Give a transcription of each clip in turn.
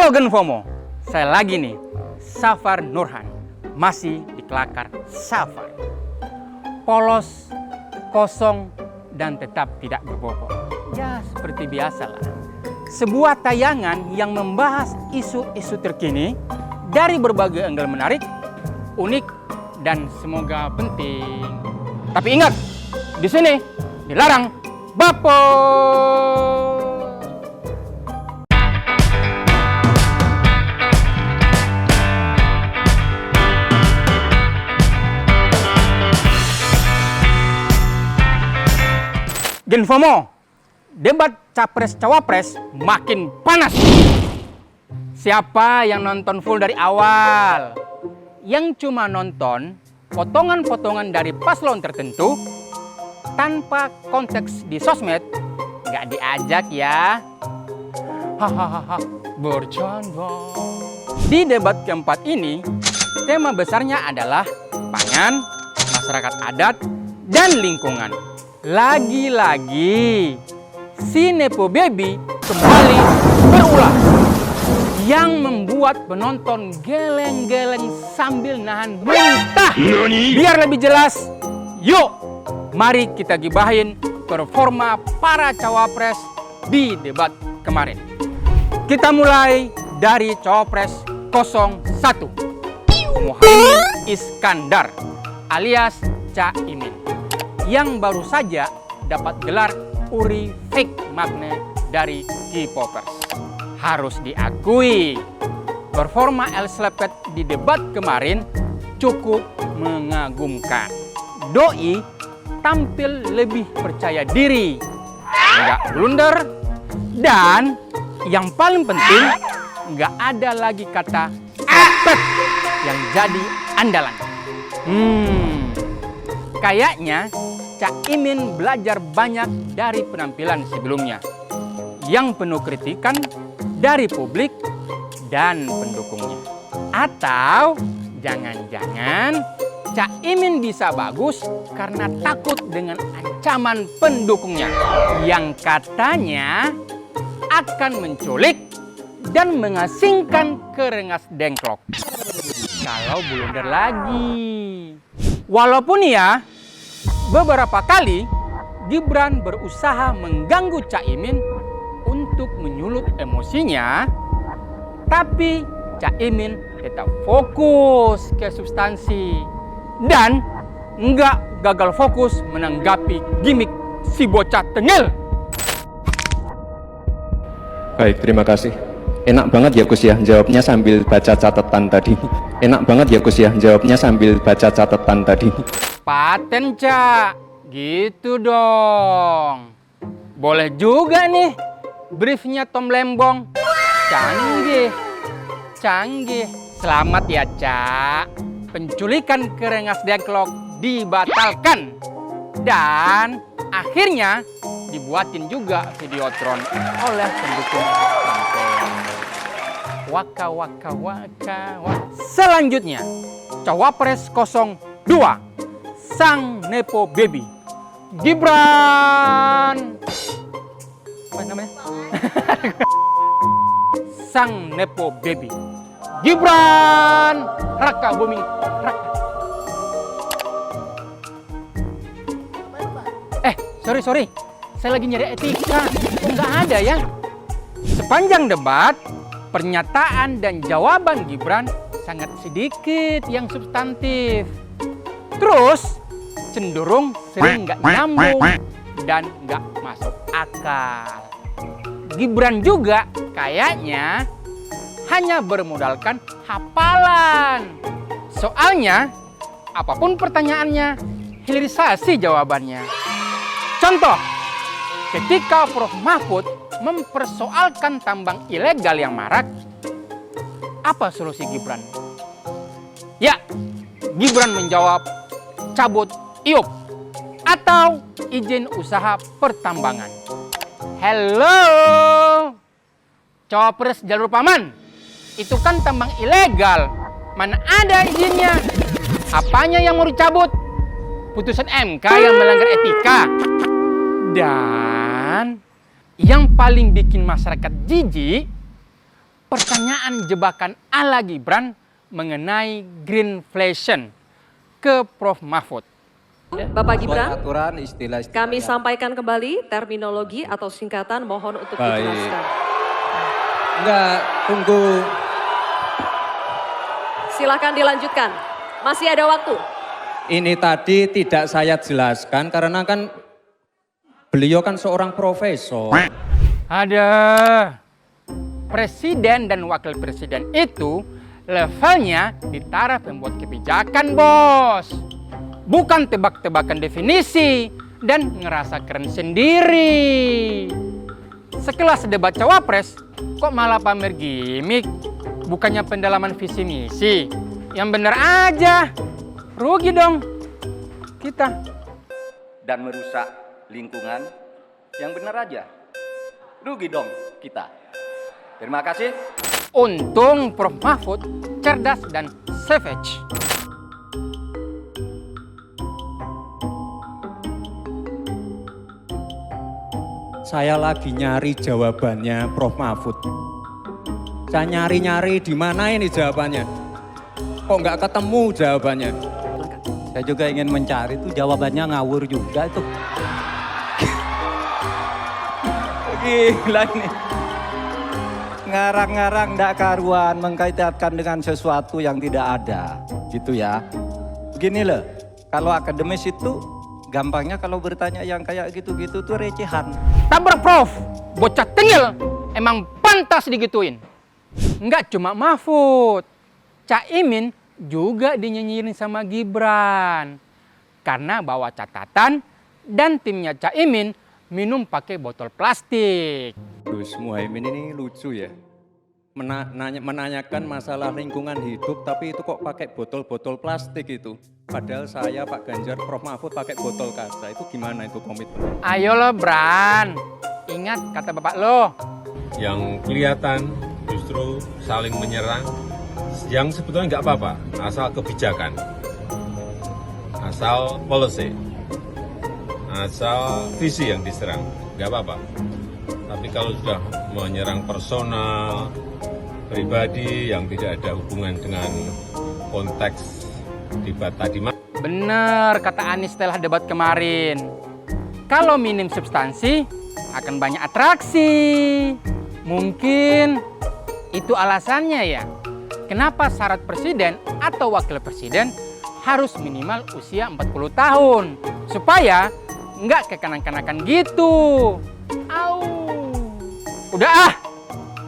Halo Gen FOMO, saya lagi nih, Safar Nurhan, masih di Kelakar Safar. Polos, kosong, dan tetap tidak berbobot. Ya seperti biasalah. Sebuah tayangan yang membahas isu-isu terkini dari berbagai angle menarik, unik, dan semoga penting. Tapi ingat, di sini dilarang baper. Gen FOMO, debat Capres-Cawapres makin panas. Siapa yang nonton full dari awal? Yang cuma nonton potongan-potongan dari paslon tertentu tanpa konteks di sosmed, nggak diajak ya. Hahaha, bercanda. Di debat keempat ini, tema besarnya adalah pangan, masyarakat adat, dan lingkungan. Lagi-lagi, si Nepo Baby kembali berulah yang membuat penonton geleng-geleng sambil nahan muntah. Biar lebih jelas, yuk mari kita gibahin performa para cawapres di debat kemarin. Kita mulai dari cawapres 01, Muhaimin Iskandar alias Caimin, yang baru saja dapat gelar Uri Fake Magnet dari K-popers. Harus diakui, performa El Slepet di debat kemarin cukup mengagumkan. Doi tampil lebih percaya diri, nggak blunder, dan yang paling penting, nggak ada lagi kata Slepet yang jadi andalan. Kayaknya Caimin belajar banyak dari penampilan sebelumnya yang penuh kritikan dari publik dan pendukungnya. Atau jangan-jangan Caimin bisa bagus karena takut dengan ancaman pendukungnya yang katanya akan menculik dan mengasingkan ke Rengas Dengklok kalau blunder lagi. Walaupun ya, beberapa kali Gibran berusaha mengganggu Caimin untuk menyulut emosinya, tapi Caimin tetap fokus ke substansi dan nggak gagal fokus menanggapi gimmick si bocah tengil. Baik, terima kasih. Enak banget ya Gus ya, jawabnya sambil baca catatan tadi. Enak banget ya Gus ya, jawabnya sambil baca catatan tadi. Paten, Cak. Gitu dong. Boleh juga nih briefnya Tom Lembong. Canggih. Canggih. Selamat ya, Cak. Penculikan ke Rengas Dengklok dibatalkan. Dan akhirnya dibuatin juga videotron oleh pendukung campaign. Waka waka waka waka. Selanjutnya, Cawapres 02, Sang Nepo Baby, Gibran. Apa namanya? Sang Nepo Baby, Gibran Raka Buming Raka. Sorry. Saya lagi nyari etika. Nggak ada ya. Sepanjang debat, pernyataan dan jawaban Gibran sangat sedikit yang substantif. Terus cenderung sering nggak nyambung dan nggak masuk akal. Gibran juga kayaknya hanya bermodalkan hafalan. Soalnya apapun pertanyaannya, hilirisasi jawabannya. Contoh, ketika Prof. Mahfud mempersoalkan tambang ilegal yang marak, apa solusi Gibran? Ya, Gibran menjawab cabut IUP atau izin usaha pertambangan. Hello, Cawapres jalur paman, itu kan tambang ilegal. Mana ada izinnya? Apanya yang mau dicabut? Putusan MK yang melanggar etika. Dan yang paling bikin masyarakat jijik, pertanyaan jebakan ala Gibran mengenai greenflation ke Prof. Mahfud. Bapak Gibran, aturan istilah kami sampaikan kembali terminologi atau singkatan, mohon untuk dijelaskan. Enggak, tunggu. Silakan dilanjutkan, masih ada waktu. Ini tadi tidak saya jelaskan karena kan beliau kan seorang profesor. Ada presiden dan wakil presiden itu levelnya di taraf pembuat kebijakan, bos. Bukan tebak-tebakan definisi dan ngerasa keren sendiri. Sekelas debat cawapres, kok malah pamer gimmick? Bukannya pendalaman visi misi? Yang bener aja, rugi dong kita. Dan merusak lingkungan, yang benar aja, rugi dong kita. Terima kasih. Untung Prof. Mahfud cerdas dan savage. Saya lagi nyari jawabannya Prof. Mahfud. Saya nyari-nyari di mana ini jawabannya. Kok nggak ketemu jawabannya? Saya juga ingin mencari tuh jawabannya ngawur juga tuh. Gila ini. Ngarang-ngarang ndak karuan mengkaitkan dengan sesuatu yang tidak ada. Gitu ya. Begini loh, kalau akademis itu gampangnya kalau bertanya yang kayak gitu-gitu tuh recehan. Tabrak Prof, bocah tengil emang pantas digituin. Nggak cuma Mahfud, Caimin juga dinyinyirin sama Gibran. Karena bawa catatan dan timnya Caimin minum pakai botol plastik. Gus Muhaimin ini lucu ya. Menanyakan masalah lingkungan hidup tapi itu kok pakai botol-botol plastik itu. Padahal saya, Pak Ganjar, Prof. Mahfud pakai botol kaca. Itu gimana itu komitmen? Ayo lo Bran, ingat kata bapak lo. Yang kelihatan justru saling menyerang, yang sebetulnya nggak apa-apa, asal kebijakan, asal policy, asal visi yang diserang, nggak apa-apa. Tapi kalau sudah menyerang personal, pribadi yang tidak ada hubungan dengan konteks debat tadi. Bener kata Anies setelah debat kemarin. Kalau minim substansi, akan banyak atraksi. Mungkin itu alasannya ya. Kenapa syarat presiden atau wakil presiden harus minimal usia 40 tahun. Supaya nggak kekanak-kanakan gitu. Au. Udah ah,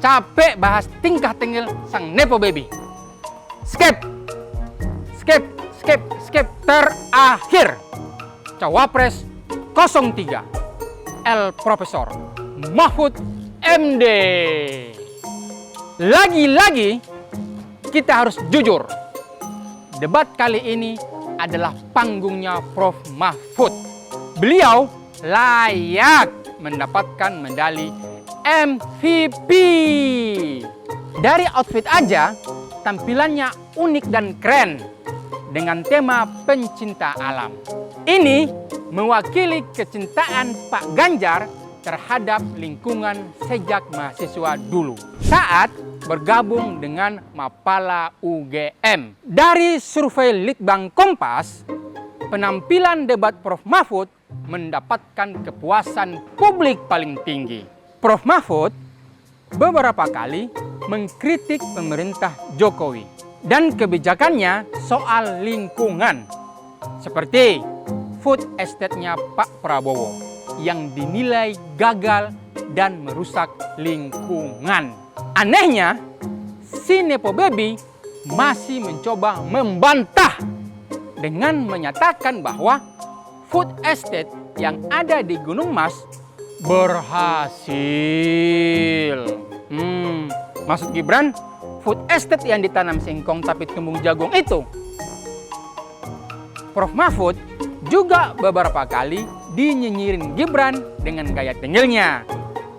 capek bahas tingkah tengil sang Nepo Baby. Skip. Terakhir, Cawapres 03, El Profesor Mahfud MD. Lagi-lagi kita harus jujur. Debat kali ini adalah panggungnya Prof. Mahfud. Beliau layak mendapatkan medali MVP. Dari outfit aja, tampilannya unik dan keren dengan tema pencinta alam. Ini mewakili kecintaan Pak Ganjar terhadap lingkungan sejak mahasiswa dulu saat bergabung dengan Mapala UGM. Dari survei Litbang Kompas, penampilan debat Prof. Mahfud mendapatkan kepuasan publik paling tinggi. Prof. Mahfud beberapa kali mengkritik pemerintah Jokowi dan kebijakannya soal lingkungan, seperti food estate-nya Pak Prabowo yang dinilai gagal dan merusak lingkungan. Anehnya, si Nepo Baby masih mencoba membantah dengan menyatakan bahwa food estate yang ada di Gunung Mas berhasil. Maksud Gibran, food estate yang ditanam singkong tapi tumbuh jagung itu. Prof. Mahfud juga beberapa kali dinyinyirin Gibran dengan gaya tengilnya.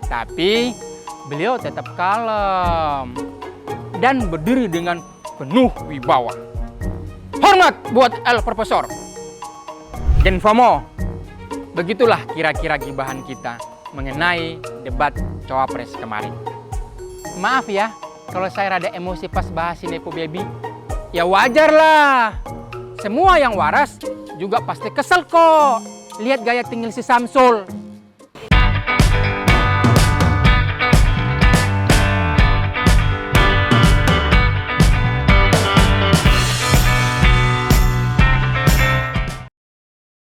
Tapi beliau tetap kalem dan berdiri dengan penuh wibawa. Hormat buat El Profesor. Dan FOMO. Begitulah kira-kira gibahan kita mengenai debat Cawapres kemarin. Maaf ya, kalau saya rada emosi pas bahas si Nepo Baby. Ya wajar lah. Semua yang waras juga pasti kesel kok. Lihat gaya tinggal si Samsul.